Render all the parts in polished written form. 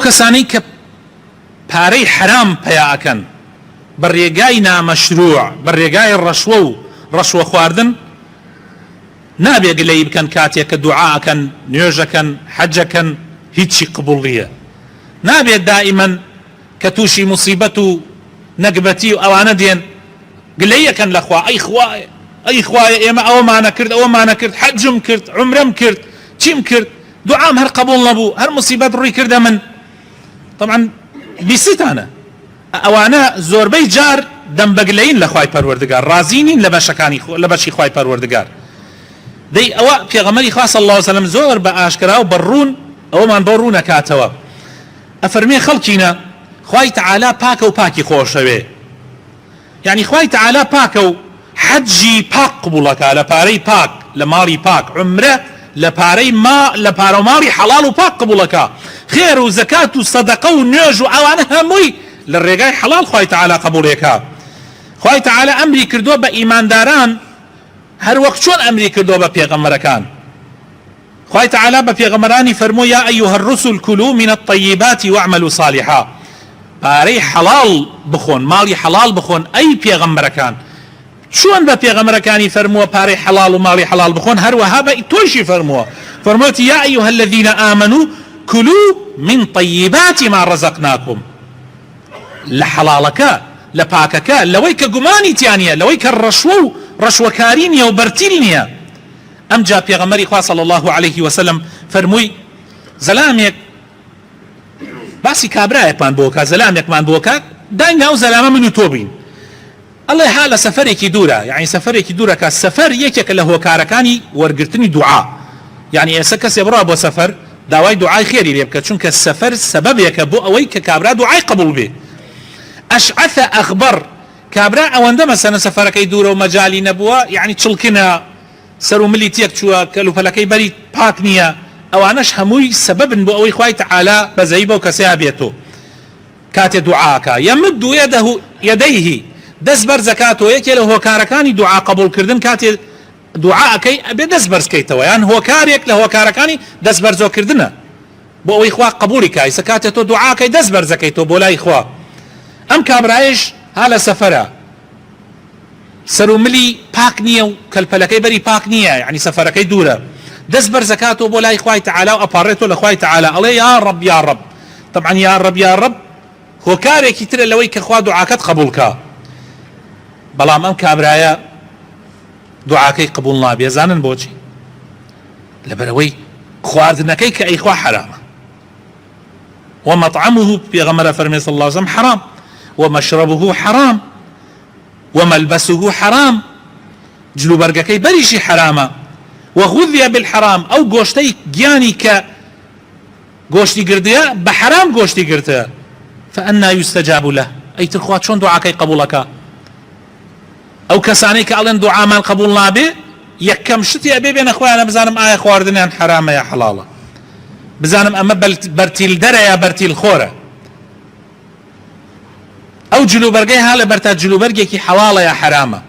کەسانەی کە پارەی حرام پەیاکەن بە ڕێگای نامەشروع بە ڕێگای ڕەشوە و ڕەشوە خواردن نابێ گلەی بکەن کاتێک کە دوعاکەن نوێژەکەن حەجەکەن هیچی قبوڵ نییە نابێت دائیمەن کە تووشی موسیبەت و نەگبەتی و ئەوانە دێن گلەیەکەن لەخوا ئەی خوایە ئێمە ئەوەمانە کرد ئەوەمانە کرد حەجم کرد عومرەم کرد چیم کرد دوعام هەر قبوڵ نەبوو هەر موسیبەت ڕووی کردە من طبعا بیستانە ئەوانە زۆربەی جار دەمبەگلەین لە خوای پەروەردگار ڕازینین لە بەشی خوای پەروەردگار دەی ئەوە پێغەمبەری خوا صلی الله علیه وسلم زۆر بە ئاشکرا و بەڕوون ئەوەمان بۆ ڕوو نەکاتەوە ئەفەرمێ خەڵکینە خوای تەعالا پاکە و پاکی خۆشەوێ یعنی خوای تەعالا پاکە و حەجی پاک قبوڵەکە لە پارەی پاک لە ماڵی پاک عومرە لە پارە و ماڵی حەڵاڵ و پاک قبوڵەکە خێر و زەکات و سەدەقە و نوێژ و ئەوانە هەمووی لە ڕێگای حەڵاڵ خوای تەعالا قبوڵێکە خوای تەعالا ئەمری کردووە بە ئیمانداران هەر وەک چۆن ئەمری کردووە بە پێغەمبەرەکان خوای تەعالا بە پێغەمبەرانی فەرمووی یا ئەیها الرسل كلوا من الطيبات واعملوا صالحا پارەی حەڵاڵ بخۆن ماڵی حەڵاڵ بخۆن ئەی پێغەمبەرەکان چۆن بە پێغەمبەرەکانی فەرمووە پارەی حەڵاڵ و ماڵی حەڵاڵ بخۆن هەروەها بە تۆشی فەرمووە فەرمووەتی یا ئەیها الذين آمنوا كلوا من طيبات ما رزقناكم لە حەڵاڵەکە لە پاکەکە لەوەی کە گومانی تیانە لەوەی کە ڕەشوە و ڕەشوەکاری نییە و بەرتیل نییە ئەمجا پێغەمبەری خوا صلی الله عليه وسلم فەرمووی زەلامێک باسی کابرایەکمان بۆکە زەلامێکمان بۆکە دای ناو زەلامە من و تۆ بین ئەڵێ ها لە سەفەرێکی دوورە یعنی سەفەرێکی دوورەکە سەفەر یەکێکە لە هۆکارەکانی وەرگرتنی دوعا یعنی ئێستا کەسێ بڕوا بۆ سەفەر داوای دوعای خێری لێ بکە چونکە سەفەر سەبەبێکە بۆ ئەوەی کە کابرا دوعای قبوڵ بێ ئەشعەث ئەخبەر کابرا ئەوەندە مەسەنە سەفەرەکەی دوورە و مەجالی نەبووە یعنی چڵکنە سەر و ملی تێک چووە کەلوپەلەکەی بەری پاک نییە ئەوانەش هەمووی سەبەبن بۆ ئەوەی خوای تەعالا بەزەیی بەو کەسەیە بێتۆ کاتێ دوعاکە یەمد یەدەیه دەست بەر زەکاتۆ یەکێ لە هۆکارەکانی دوعا قبوڵکردن کاتێ دوعاکەی ئەبێ دەست بەرزکەیتەوە یان هۆکارێک لە هۆکارەکانی دەست بەرزۆکردنە بۆ ئەوەی خوا قبوڵی کای کاتێ تۆ دوعاکەی دەست بەرزەکەیتەوە بۆ لای خوا ئەم کابرایش ها لە سەفەرە سەر و ملی پاک نییە و کەلپەلەکەی بەری پاک نییە یعنی سەفەرەکەی دوورە دەست بەرزەکاتەوە بۆ لای خوای تەعالا و ئەپاڕێتەوە لە خوای تەعالا ئەڵێ یا ڕەب یا ڕەب طبعا یا ڕەب یا ڕەب هۆکارێکی ترە لەوەی کە خوا دوعاکەت قبوڵکە بەڵام ئەم کابرایە دوعاکەی قبوڵ نابێ زانن بۆچی لەبەرەوەی خواردنەکەی کە ئەیخوا حرامە ومطعمه پێغەمبەر فەرمێ صلی الله عليه وسلم حرام ومشربه حرام وملبسه حرام جلوبەرگەکەی بەریشی حرامە وغذي بالحرام ئەو گۆشتەی گیانی کە گۆشتی گردەیە بە حرام گۆشتی گرتە فأنا يستجاب له ئەیتر خوا چۆن دوعاکەی قبوڵەکە ئەو کەسانەی کە ئەڵێن دوعامان قبوڵ نابێ یەکەم شتی ئەبێ بێنە خۆیانە بزانم ئایا خواردنیان حرامە یا حەڵاڵە بزانم ئەمە بەرتیل دەرە یا بەرتیل خۆرە ئەو جلوبەرگەی ها لە بەرتا جلوبەرگێکی حەڵاڵە یا حرامە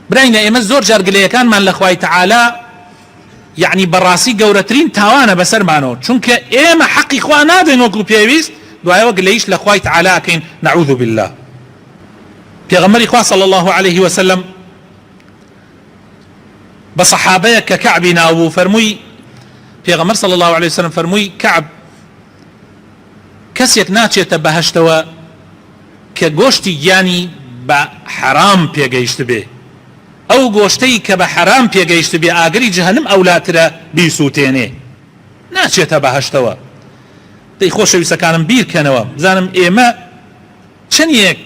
براینە ئێمە زۆر جار گلەیەکانمان لە خوای تەعالا یعنی بەڕاستی گەورەترین تاوانە بەسەرمانەوە چونکە ئێمە حەقی خوا نادەین وەکو پێویست دوایەوە گلەیش لە خوای تەعالا ئەکەین نەعوذ بالله پێغەمبەری خوا صلی الله عليه وسلم بە سەحابەیەک کە کەعبی ناوبوو فەرمووی پێغەمبەر صلی الله عليه وسلم فەرمووی کەعب کەسێک ناچێتە بەهەشتەوە کە گۆشتی گیانی بە حرام پێگەیشت بێ ئەو گۆشتەی کە بە حرام پێگەیشت بێ ئاگری جەهەنم ئەولاترە بیسووتێنێ ناچێتە بەهەشتەوە دەی خۆشەویستەکانم بیرکەنەوە بزانم ئێمە چەندێک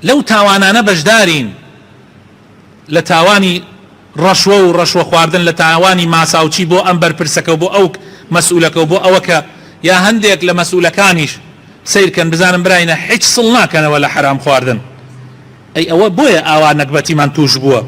لەو تاوانانە بەشدارین لە تاوانی ڕەشوە و ڕەشوە خواردن لە تاوانی ماساوچی بۆ ئەم بەرپرسەکە و بۆ ئەو مەسئولەکە و بۆ ئەوەکە یا هەندێک لە مەسئولەکانیش سیرکەن بزانم براینە هیچ سڵ ناکەنەوە لە حرام خواردن ئەی ئەوە بۆیە ئاوا نەکبەتیمان توش بووە